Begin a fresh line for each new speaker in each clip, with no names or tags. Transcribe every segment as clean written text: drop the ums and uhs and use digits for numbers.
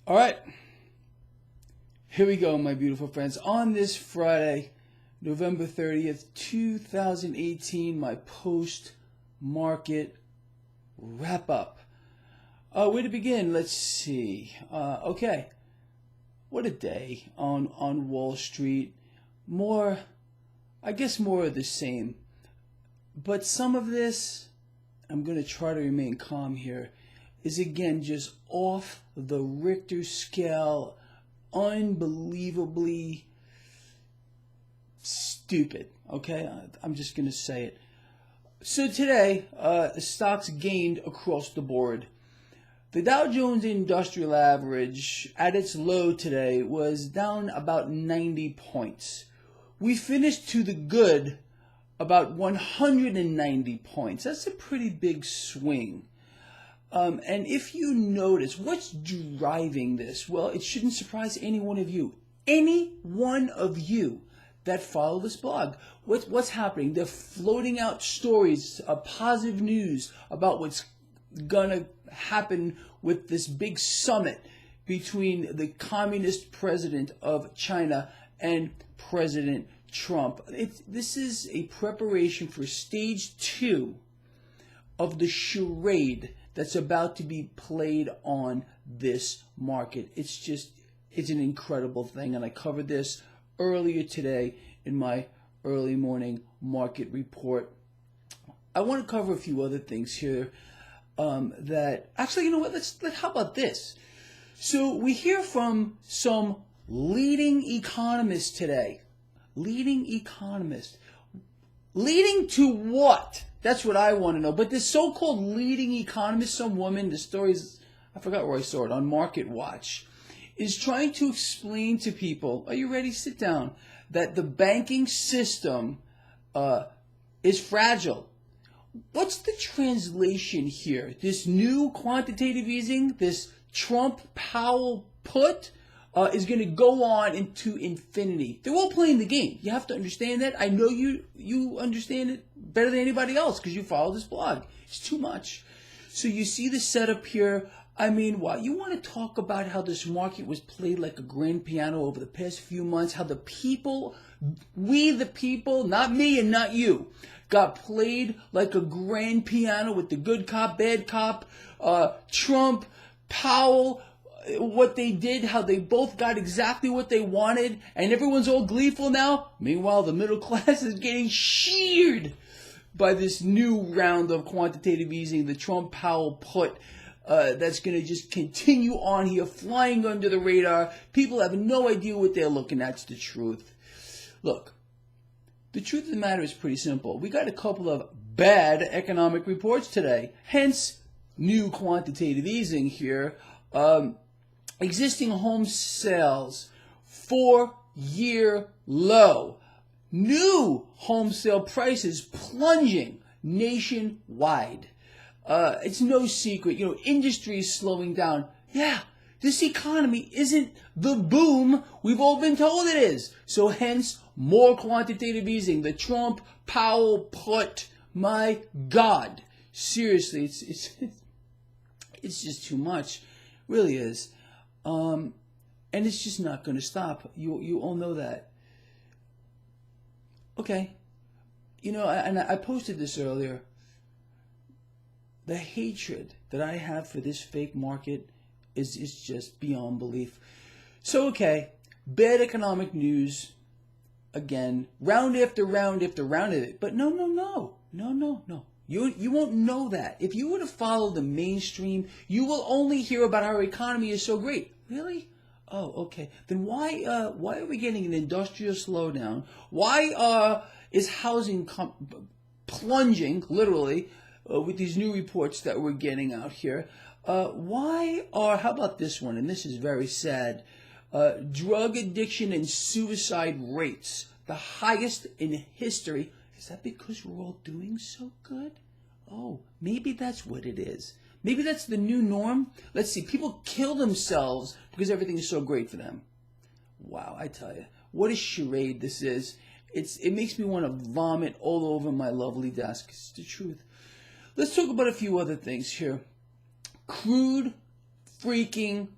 All right, here we go, my beautiful friends. On this Friday, November 30th, 2018, my post-market wrap-up. Where to begin? Let's see. Okay, what a day on Wall Street. I guess more of the same. But some of this, I'm going to try to remain calm here, is again just off the Richter scale, unbelievably stupid. Okay, I'm just going to say it. So today, stocks gained across the board. The Dow Jones Industrial Average at its low today was down about 90 points. We finished to the good about 190 points. That's a pretty big swing. And if you notice, what's driving this? Well, it shouldn't surprise any one of you. Any one of you that follow this blog. What's happening? They're floating out stories, positive news about what's going to happen with this big summit between the communist president of China and President Trump. This is a preparation for stage 2 of the charade that's about to be played on this market. It's an incredible thing, and I covered this earlier today in my early morning market report. I want to cover a few other things here that actually, you know what? How about this? So we hear from some leading economists today. Leading economists. Leading to what? That's what I want to know. But this so-called leading economist, some woman, the story's, I forgot where I saw it, on Market Watch, is trying to explain to people, are you ready? Sit down, that the banking system is fragile. What's the translation here? This new quantitative easing, this Trump-Powell put, is going to go on into infinity. They're all playing the game. You have to understand that. I know you understand it better than anybody else because you follow this blog. It's too much. So you see the setup here. I mean, wow, you want to talk about how this market was played like a grand piano over the past few months, how the people, we the people, not me and not you, got played like a grand piano with the good cop, bad cop, Trump, Powell, what they did, how they both got exactly what they wanted, and everyone's all gleeful now. Meanwhile, the middle class is getting sheared by this new round of quantitative easing, the Trump-Powell put, that's going to just continue on here, flying under the radar. People have no idea what they're looking at. It's the truth. Look, the truth of the matter is pretty simple. We got a couple of bad economic reports today, hence new quantitative easing here. Existing home sales, 4-year low. New home sale prices plunging nationwide. It's no secret, industry is slowing down. Yeah, this economy isn't the boom we've all been told it is. So hence, more quantitative easing. The Trump-Powell put, my God. Seriously, it's just too much. It really is. And it's just not going to stop. You all know that. Okay. And I posted this earlier. The hatred that I have for this fake market is just beyond belief. So, okay, bad economic news. Again, round after round after round of it. But no. You won't know that. If you were to follow the mainstream, you will only hear about how our economy is so great. Really? Oh, okay. Then why are we getting an industrial slowdown? Why is housing plunging, literally, with these new reports that we're getting out here? How about this one? And this is very sad. Drug addiction and suicide rates, the highest in history. Is that because we're all doing so good? Oh, maybe that's what it is. Maybe that's the new norm. Let's see. People kill themselves because everything is so great for them. Wow, I tell you. What a charade this is. It makes me want to vomit all over my lovely desk. It's the truth. Let's talk about a few other things here. Crude freaking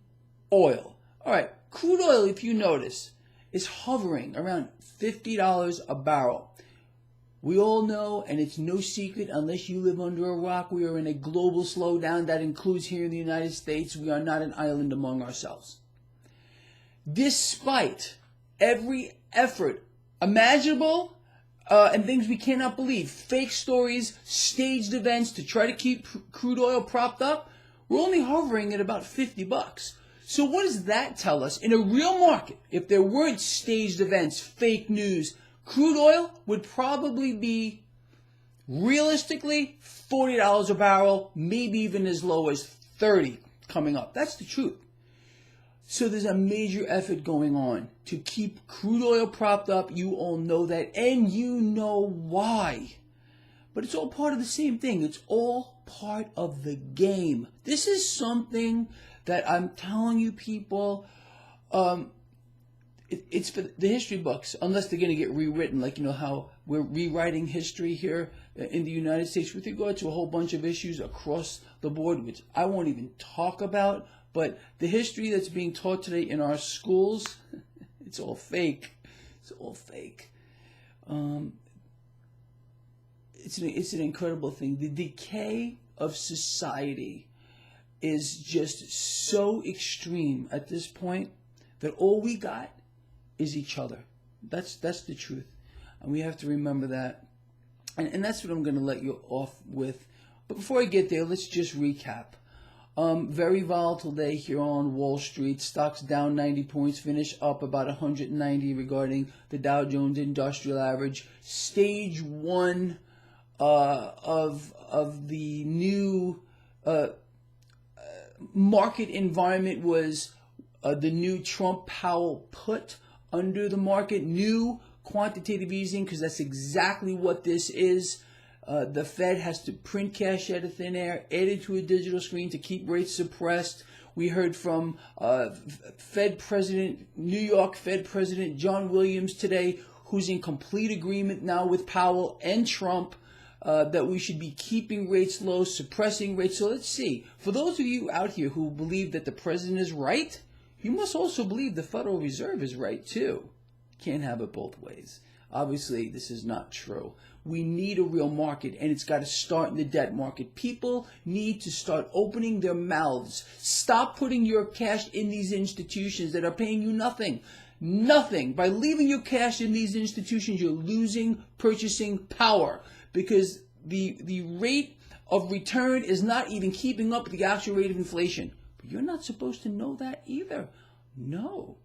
oil. All right, crude oil, if you notice, is hovering around $50 a barrel. We all know, and it's no secret unless you live under a rock, we are in a global slowdown that includes here in the United States. We are not an island among ourselves. Despite every effort imaginable and things we cannot believe, fake stories, staged events to try to keep crude oil propped up, we're only hovering at about $50. So what does that tell us? In a real market, if there weren't staged events, fake news, crude oil would probably be, realistically, $40 a barrel, maybe even as low as $30 coming up. That's the truth. So there's a major effort going on to keep crude oil propped up. You all know that, and you know why. But it's all part of the same thing. It's all part of the game. This is something that I'm telling you, people, it's for the history books, unless they're going to get rewritten, like, you know, how we're rewriting history here in the United States with regard to a whole bunch of issues across the board, which I won't even talk about. But the history that's being taught today in our schools, it's all fake. It's all fake. It's an incredible thing. The decay of society is just so extreme at this point that all we got is each other. That's the truth. And we have to remember that. And that's what I'm going to let you off with. But before I get there, let's just recap. Very volatile day here on Wall Street. Stocks down 90 points, finish up about 190 regarding the Dow Jones Industrial Average. Stage one of the new market environment was the new Trump-Powell put under the market. New quantitative easing, because that's exactly what this is. The Fed has to print cash out of thin air, add it to a digital screen to keep rates suppressed. We heard from New York Fed President John Williams today, who's in complete agreement now with Powell and Trump that we should be keeping rates low, suppressing rates. So let's see. For those of you out here who believe that the president is right, you must also believe the Federal Reserve is right too. Can't have it both ways. Obviously, this is not true. We need a real market, and it's got to start in the debt market. People need to start opening their mouths. Stop putting your cash in these institutions that are paying you nothing. Nothing. By leaving your cash in these institutions, you're losing purchasing power, because the rate of return is not even keeping up with the actual rate of inflation. But you're not supposed to know that either. No.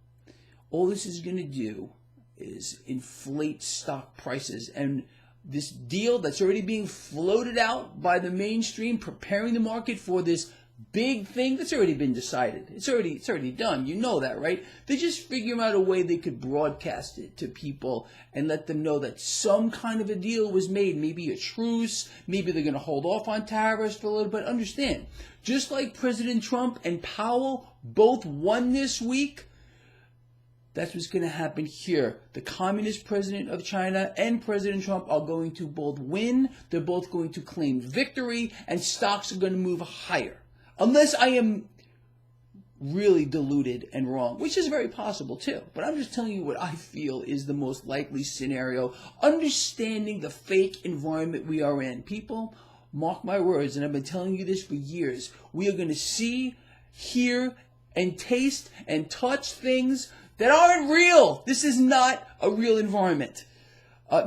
All this is going to do is inflate stock prices, and this deal that's already being floated out by the mainstream, preparing the market for this big thing that's already been decided. It's already done. You know that, right? They just figure out a way they could broadcast it to people and let them know that some kind of a deal was made, maybe a truce, maybe they're going to hold off on tariffs for a little bit. Understand, just like President Trump and Powell both won this week, that's what's going to happen here. The communist president of China and President Trump are going to both win. They're both going to claim victory, and stocks are going to move higher. Unless I am really deluded and wrong, which is very possible too. But I'm just telling you what I feel is the most likely scenario, understanding the fake environment we are in. People, mark my words, and I've been telling you this for years, we are going to see, hear, and taste and touch things that aren't real. This is not a real environment.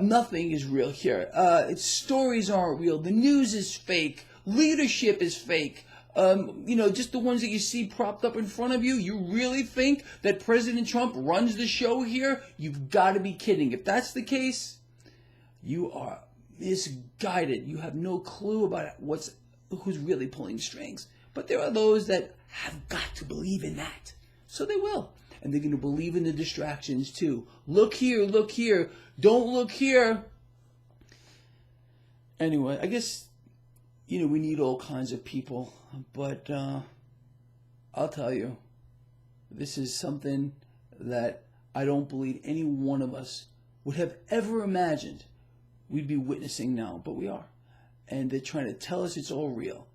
Nothing is real here. Stories aren't real. The news is fake. Leadership is fake. Just the ones that you see propped up in front of you. You really think that President Trump runs the show here? You've got to be kidding. If that's the case, you are misguided. You have no clue about who's really pulling strings. But there are those that have got to believe in that. So they will. And they're going to believe in the distractions too. Look here, don't look here. Anyway, I guess, we need all kinds of people. But I'll tell you, this is something that I don't believe any one of us would have ever imagined we'd be witnessing now. But we are. And they're trying to tell us it's all real.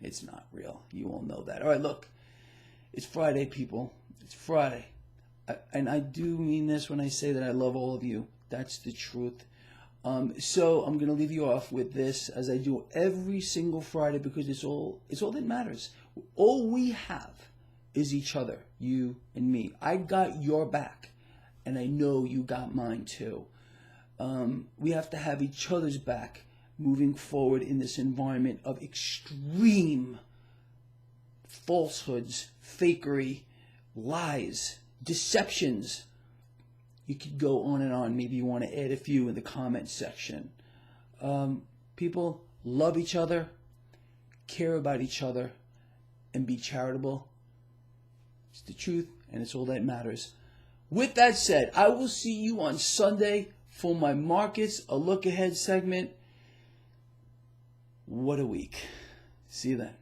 It's not real. You all know that. All right, look. It's Friday, people. It's Friday. And I do mean this when I say that I love all of you. That's the truth. So I'm going to leave you off with this, as I do every single Friday, because it's all that matters. All we have is each other, you and me. I got your back, and I know you got mine too. We have to have each other's back moving forward in this environment of extreme falsehoods, fakery, lies, deceptions. You could go on and on. Maybe you want to add a few in the comments section. People, love each other, care about each other, and be charitable. It's the truth, and it's all that matters. With that said, I will see you on Sunday for my Markets, a Look Ahead segment. What a week. See you then.